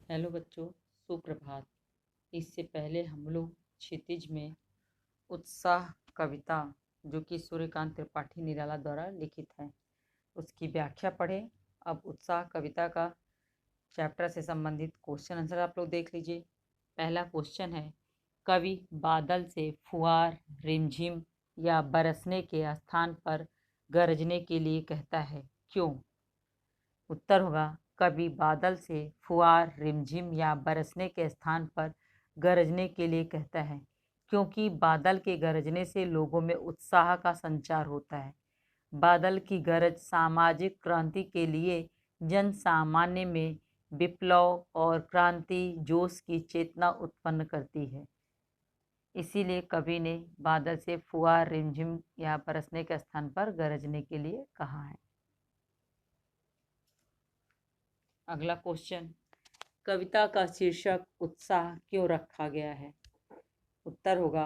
Hello बच्चों, सुप्रभात। इससे पहले हम लोग क्षितिज में उत्साह कविता, जो कि सूर्यकांत त्रिपाठी निराला द्वारा लिखित है, उसकी व्याख्या पढ़े। अब उत्साह कविता का चैप्टर से संबंधित क्वेश्चन आंसर आप लोग देख लीजिए। पहला क्वेश्चन है, कवि बादल से फुहार, रिमझिम या बरसने के स्थान पर गरजने के लिए कहता है, क्यों? उत्तर होगा, कभी बादल से फुहार, रिमझिम या बरसने के स्थान पर गरजने के लिए कहता है क्योंकि बादल के गरजने से लोगों में उत्साह का संचार होता है। बादल की गरज सामाजिक क्रांति के लिए जन सामान्य में विप्लव और क्रांति जोश की चेतना उत्पन्न करती है। इसीलिए कवि ने बादल से फुहार, रिमझिम या बरसने के स्थान पर गरजने के लिए कहा है। अगला क्वेश्चन, कविता का शीर्षक उत्साह क्यों रखा गया है? उत्तर होगा,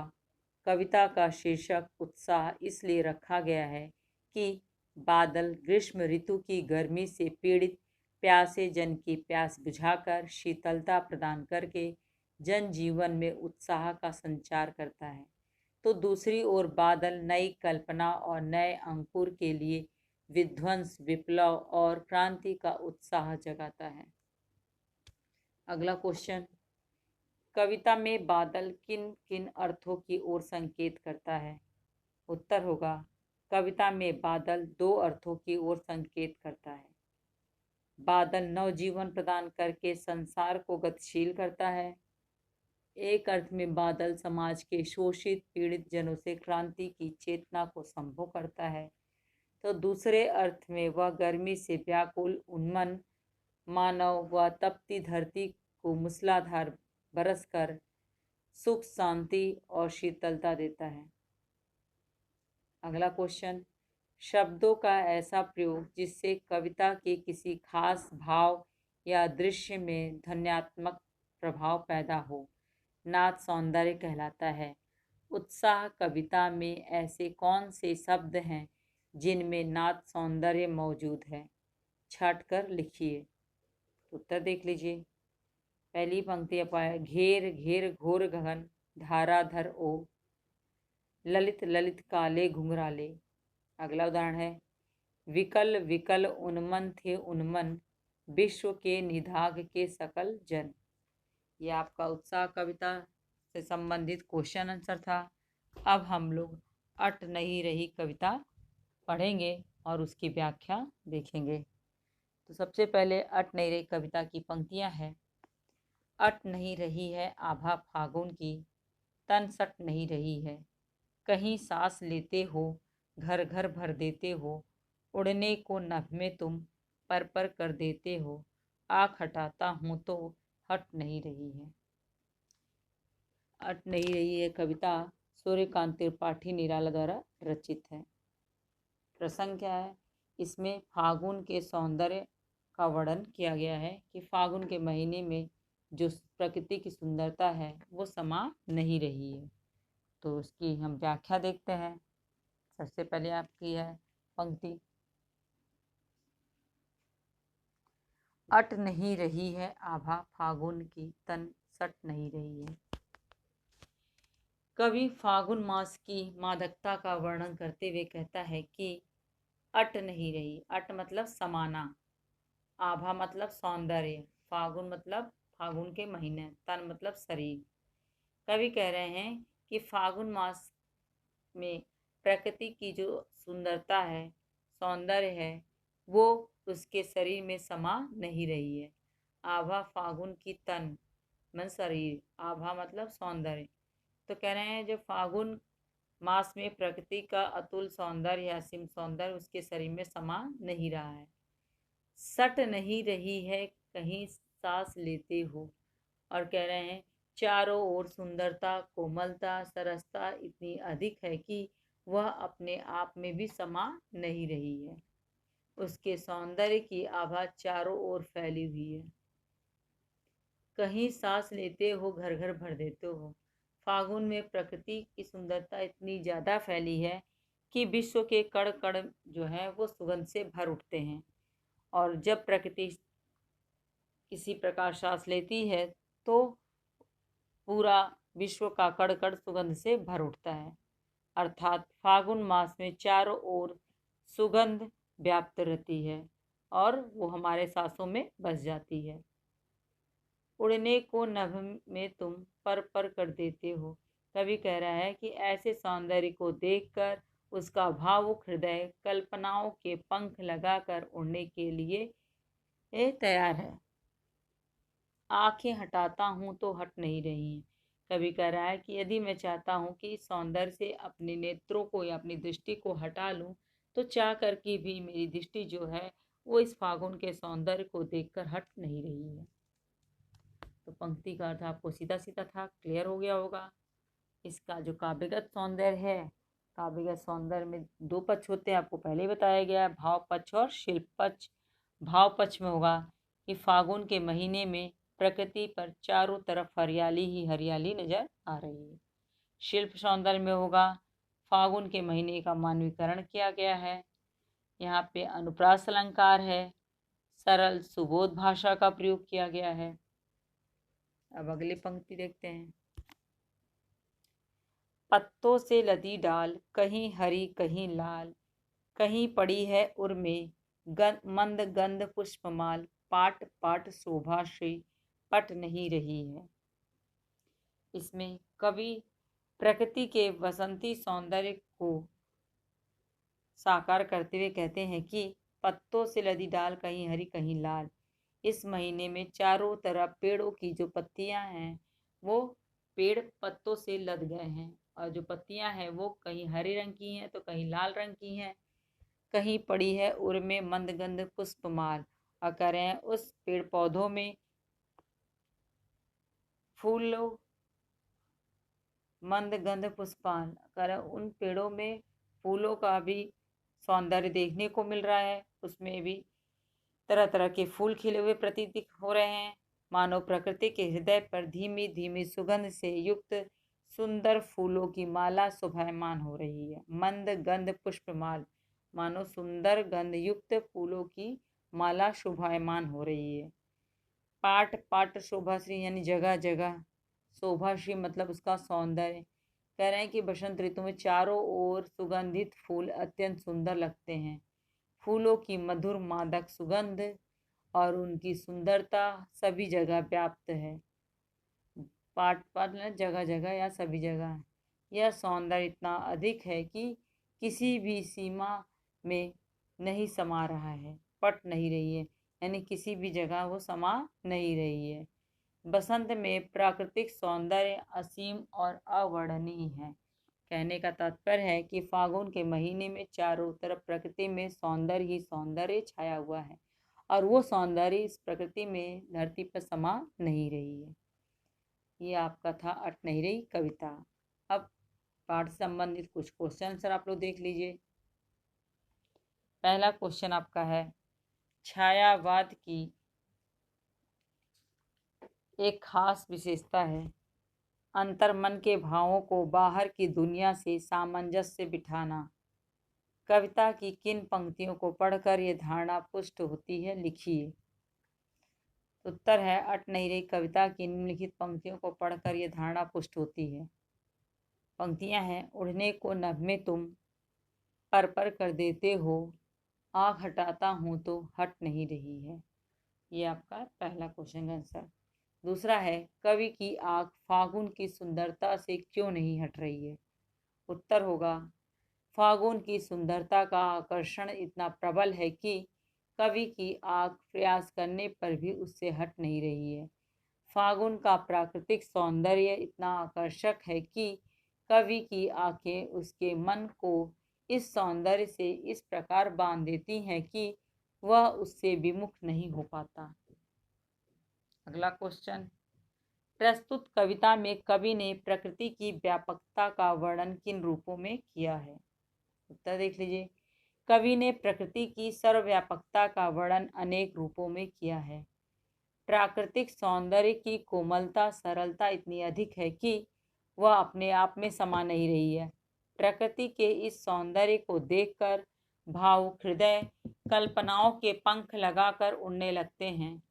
कविता का शीर्षक उत्साह इसलिए रखा गया है कि बादल ग्रीष्म ऋतु की गर्मी से पीड़ित प्यासे जन की प्यास बुझाकर शीतलता प्रदान करके जनजीवन में उत्साह का संचार करता है, तो दूसरी ओर बादल नई कल्पना और नए अंकुर के लिए विध्वंस, विप्लव और क्रांति का उत्साह जगाता है। अगला क्वेश्चन, कविता में बादल किन किन अर्थों की ओर संकेत करता है? उत्तर होगा, कविता में बादल दो अर्थों की ओर संकेत करता है। बादल नवजीवन प्रदान करके संसार को गतिशील करता है। एक अर्थ में बादल समाज के शोषित पीड़ित जनों से क्रांति की चेतना को संभव करता है, तो दूसरे अर्थ में वह गर्मी से व्याकुल उन्मन मानव व तपती धरती को मूसलाधार बरस कर सुख, शांति और शीतलता देता है। अगला क्वेश्चन, शब्दों का ऐसा प्रयोग जिससे कविता के किसी खास भाव या दृश्य में ध्वन्यात्मक प्रभाव पैदा हो, नाद सौंदर्य कहलाता है। उत्साह कविता में ऐसे कौन से शब्द हैं जिनमें नाद सौंदर्य मौजूद है? छाट कर लिखिए। उत्तर देख लीजिए। पहली पंक्ति अपाया, घेर घेर घोर गगन धाराधर ओ, ललित ललित काले घुंघराले। अगला उदाहरण है, विकल विकल उन्मन थे उन्मन विश्व के निधाग के सकल जन। यह आपका उत्साह कविता से संबंधित क्वेश्चन आंसर था। अब हम लोग अट नहीं रही कविता पढ़ेंगे और उसकी व्याख्या देखेंगे। तो सबसे पहले अट नहीं रही कविता की पंक्तियां हैं। अट नहीं रही है आभा फागुन की, तन सट नहीं रही है, कहीं सांस लेते हो घर घर भर देते हो, उड़ने को नभ में तुम पर कर देते हो, आँख हटाता हूँ तो हट नहीं रही है। अट नहीं रही है कविता सूर्यकांत त्रिपाठी निराला द्वारा रचित है। प्रसंग क्या है? इसमें फागुन के सौंदर्य का वर्णन किया गया है कि फागुन के महीने में जो प्रकृति की सुंदरता है वो समा नहीं रही है। तो उसकी हम व्याख्या देखते हैं। सबसे पहले आपकी है पंक्ति, अट नहीं रही है आभा फागुन की, तन सट नहीं रही है। कवि फागुन मास की मादकता का वर्णन करते हुए कहता है कि अट नहीं रही। अट मतलब समाना, आभा मतलब सौंदर्य, फागुन मतलब फागुन के महीने, तन मतलब शरीर। कवि कह रहे हैं कि फागुन मास में प्रकृति की जो सुंदरता है, सौंदर्य है, वो उसके शरीर में समा नहीं रही है। आभा फागुन की, तन मन शरीर, आभा मतलब सौंदर्य। तो कह रहे हैं जो फागुन मास में प्रकृति का अतुल सौंदर्य या असीम सौंदर्य उसके शरीर में समा नहीं रहा है। सट नहीं रही है कहीं सांस लेते हो, और कह रहे हैं चारों ओर सुंदरता, कोमलता, सरसता इतनी अधिक है कि वह अपने आप में भी समा नहीं रही है। उसके सौंदर्य की आभा चारों ओर फैली हुई है। कहीं सांस लेते हो घर घर भर देते हो। फागुन में प्रकृति की सुंदरता इतनी ज़्यादा फैली है कि विश्व के कण कण जो है वो सुगंध से भर उठते हैं। और जब प्रकृति किसी प्रकार सांस लेती है तो पूरा विश्व का कड़-कड़ सुगंध से भर उठता है। अर्थात फागुन मास में चारों ओर सुगंध व्याप्त रहती है और वो हमारे सांसों में बस जाती है। उड़ने को नभ में तुम पर पर कर देते हो। कवि कह रहा है कि ऐसे सौंदर्य को देखकर उसका भावुक हृदय कल्पनाओं के पंख लगाकर उड़ने के लिए तैयार है। आंखें हटाता हूँ तो हट नहीं रही हैं। कवि कह रहा है कि यदि मैं चाहता हूँ कि इस सौंदर्य से अपने नेत्रों को या अपनी दृष्टि को हटा लूँ, तो चाह कर के भी मेरी दृष्टि जो है वो इस फागुन के सौंदर्य को देखकर हट नहीं रही है। तो पंक्ति का अर्थ आपको सीधा सीधा था, क्लियर हो गया होगा। इसका जो काव्यगत सौंदर्य है, काव्यगत सौंदर्य में दो पक्ष होते हैं, आपको पहले ही बताया गया है, भाव पक्ष और शिल्प पक्ष। भाव पक्ष में होगा कि फागुन के महीने में प्रकृति पर चारों तरफ हरियाली ही हरियाली नजर आ रही है। शिल्प सौंदर्य में होगा फागुन के महीने का मानवीकरण किया गया है, यहाँ पे अनुप्रास अलंकार है, सरल सुबोध भाषा का प्रयोग किया गया है। अब अगली पंक्ति देखते हैं। पत्तों से लदी डाल, कहीं हरी कहीं लाल, कहीं पड़ी है उर में मंद गंध पुष्पमाल, पाट पाट शोभा श्री पट नहीं रही है। इसमें कवि प्रकृति के वसंती सौंदर्य को साकार करते हुए कहते हैं कि पत्तों से लदी डाल कहीं हरी कहीं लाल। इस महीने में चारों तरफ पेड़ों की जो पत्तियां हैं वो पेड़ पत्तों से लद गए हैं, और जो पत्तियां हैं वो कहीं हरे रंग की हैं तो कहीं लाल रंग की हैं, कहीं पड़ी है उर में मंदगंध पुष्पमाल, और कह रहे हैं उस पेड़ पौधों में फूलों मंदगंध पुष्पाल, कह रहे उन पेड़ों में फूलों का भी सौंदर्य देखने को मिल रहा है। उसमें भी तरह तरह के फूल खिले हुए प्रतीत हो रहे हैं, मानो प्रकृति के हृदय पर धीमी धीमी सुगंध से युक्त सुंदर फूलों की माला शोभायमान हो रही है। मंद गंध पुष्पमाल, मानो सुंदर गंध युक्त फूलों की माला शोभायमान हो रही है। पाट पाट शोभाश्री यानी जगह जगह, शोभाश्री मतलब उसका सौंदर्य। कह रहे हैं कि बसंत ऋतु में चारों ओर सुगंधित फूल अत्यंत सुंदर लगते हैं। फूलों की मधुर मादक सुगंध और उनकी सुंदरता सभी जगह व्याप्त है। पाट पाट जगह जगह या सभी जगह। यह सौंदर्य इतना अधिक है कि किसी भी सीमा में नहीं समा रहा है, पट नहीं रही है, यानी किसी भी जगह वो समा नहीं रही है। बसंत में प्राकृतिक सौंदर्य असीम और अवर्णनीय है। कहने का तात्पर्य है कि फागुन के महीने में चारों तरफ प्रकृति में सौंदर्य ही सौंदर्य छाया हुआ है, और वो सौंदर्य इस प्रकृति में धरती पर समा नहीं रही है। ये आपका था अट नहीं रही कविता। अब पाठ से संबंधित कुछ क्वेश्चन आंसर आप लोग देख लीजिए। पहला क्वेश्चन आपका है, छायावाद की एक खास विशेषता है अंतर्मन के भावों को बाहर की दुनिया से सामंजस्य बिठाना। कविता की किन पंक्तियों को पढ़कर यह धारणा पुष्ट होती है, लिखिए। उत्तर है अट नहीं रही कविता की निम्नलिखित पंक्तियों को पढ़कर यह धारणा पुष्ट होती है। पंक्तियां हैं, उड़ने को नभ में तुम पर पर कर देते हो, आँख हटाता हूँ तो हट नहीं रही है। ये आपका पहला क्वेश्चन का आंसर। दूसरा है, कवि की आँख फागुन की सुंदरता से क्यों नहीं हट रही है। उत्तर होगा, फागुन की सुंदरता का आकर्षण इतना प्रबल है कि कवि की आँख प्रयास करने पर भी उससे हट नहीं रही है। फागुन का प्राकृतिक सौंदर्य इतना आकर्षक है कि कवि की आंखें उसके मन को इस सौंदर्य से इस प्रकार बांध देती हैं कि वह उससे विमुख नहीं हो पाता। अगला क्वेश्चन, प्रस्तुत कविता में कवि ने प्रकृति की व्यापकता का वर्णन किन रूपों में किया है। उत्तर देख लीजिए। कवि ने प्रकृति की सर्वव्यापकता का वर्णन अनेक रूपों में किया है। प्राकृतिक सौंदर्य की कोमलता सरलता इतनी अधिक है कि वह अपने आप में समा नहीं रही है। प्रकृति के इस सौंदर्य को देखकर भावुक हृदय कल्पनाओं के पंख लगाकर उड़ने लगते हैं।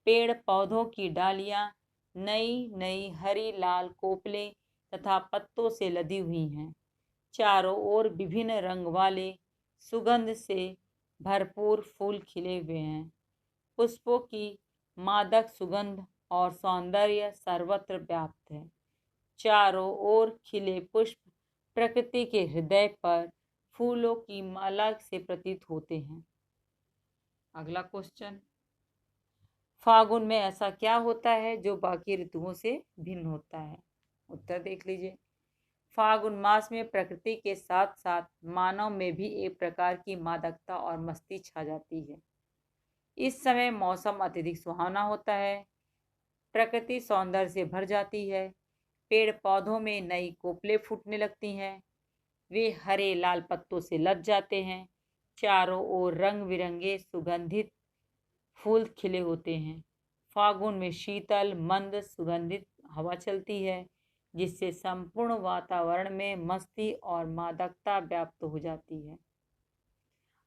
पेड़ पौधों की डालियां नई नई हरी लाल कोपलें तथा पत्तों से लदी हुई हैं। चारों ओर विभिन्न रंग वाले सुगंध से भरपूर फूल खिले हुए हैं। पुष्पों की मादक सुगंध और सौंदर्य सर्वत्र व्याप्त है। चारों ओर खिले पुष्प प्रकृति के हृदय पर फूलों की माला से प्रतीत होते हैं। अगला क्वेश्चन, फागुन में ऐसा क्या होता है जो बाकी ऋतुओं से भिन्न होता है? उत्तर देख लीजिए। फागुन मास में प्रकृति के साथ साथ मानव में भी एक प्रकार की मादकता और मस्ती छा जाती है। इस समय मौसम अत्यधिक सुहावना होता है, प्रकृति सौंदर्य से भर जाती है, पेड़ पौधों में नई कोपलें फूटने लगती हैं, वे हरे लाल पत्तों से लद जाते हैं, चारों ओर रंग बिरंगे सुगंधित फूल खिले होते हैं। फागुन में शीतल मंद सुगंधित हवा चलती है, जिससे संपूर्ण वातावरण में मस्ती और मादकता व्याप्त हो जाती है।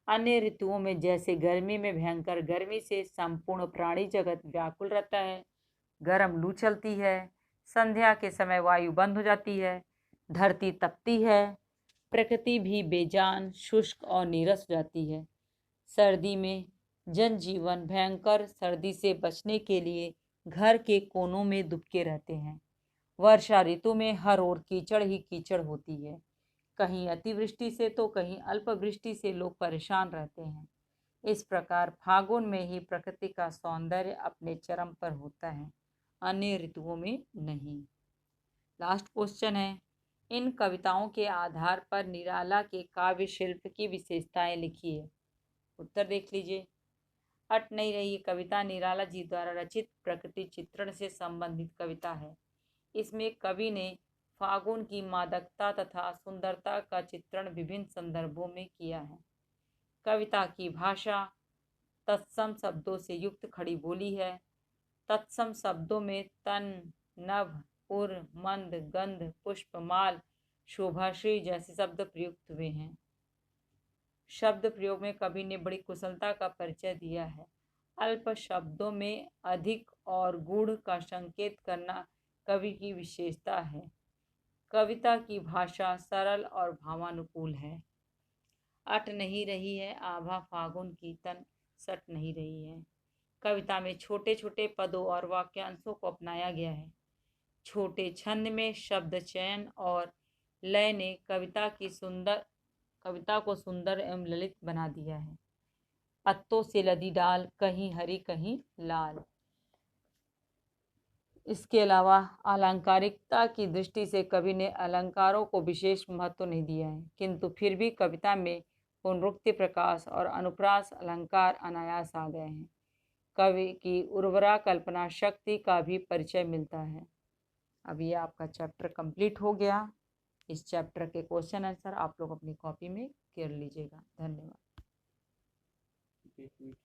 अन्य ऋतुओं में जैसे गर्मी में भयंकर गर्मी से संपूर्ण प्राणी जगत व्याकुल रहता है, गर्म लू चलती है, संध्या के समय वायु बंद हो जाती है, धरती तपती है, प्रकृति भी बेजान शुष्क और नीरस हो जाती है। सर्दी में जनजीवन भयंकर सर्दी से बचने के लिए घर के कोनों में दुबके रहते हैं। वर्षा ऋतु में हर ओर कीचड़ ही कीचड़ होती है। कहीं अतिवृष्टि से तो कहीं अल्पवृष्टि से लोग परेशान रहते हैं। इस प्रकार फागुन में ही प्रकृति का सौंदर्य अपने चरम पर होता है, अन्य ऋतुओं में नहीं। लास्ट क्वेश्चन है, इन कविताओं के आधार पर निराला के काव्य शिल्प की विशेषताएं लिखिए। उत्तर देख लीजिए। हट नहीं रही कविता निराला जी द्वारा रचित प्रकृति चित्रण से संबंधित कविता है। इसमें कवि ने फागुन की मादकता तथा सुंदरता का चित्रण विभिन्न संदर्भों में किया है। कविता की भाषा तत्सम शब्दों से युक्त खड़ी बोली है। तत्सम शब्दों में तन, नभ, उर, मंद, गंध, पुष्प, माल, शोभाश्री जैसे शब्द प्रयुक्त हुए हैं। शब्द प्रयोग में कवि ने बड़ी कुशलता का परिचय दिया है। अल्प शब्दों में अधिक और गूढ़ का संकेत करना कवि की विशेषता है। कविता की भाषा सरल और भावानुकूल है। अट नहीं रही है आभा फागुन की तन सट नहीं रही है। कविता में छोटे छोटे पदों और वाक्यांशों को अपनाया गया है। छोटे छंद में शब्द चयन और लय ने कविता को सुंदर एवं ललित बना दिया है। पत्तों से लदी डाल कहीं हरी कहीं लाल। इसके अलावा अलंकारिकता की दृष्टि से कवि ने अलंकारों को विशेष महत्व नहीं दिया है, किंतु फिर भी कविता में पुनरुक्ति प्रकाश और अनुप्रास अलंकार अनायास आ गए हैं। कवि की उर्वरा कल्पना शक्ति का भी परिचय मिलता है। अब ये आपका चैप्टर कंप्लीट हो गया। इस चैप्टर के क्वेश्चन आंसर आप लोग अपनी कॉपी में कर लीजिएगा। धन्यवाद।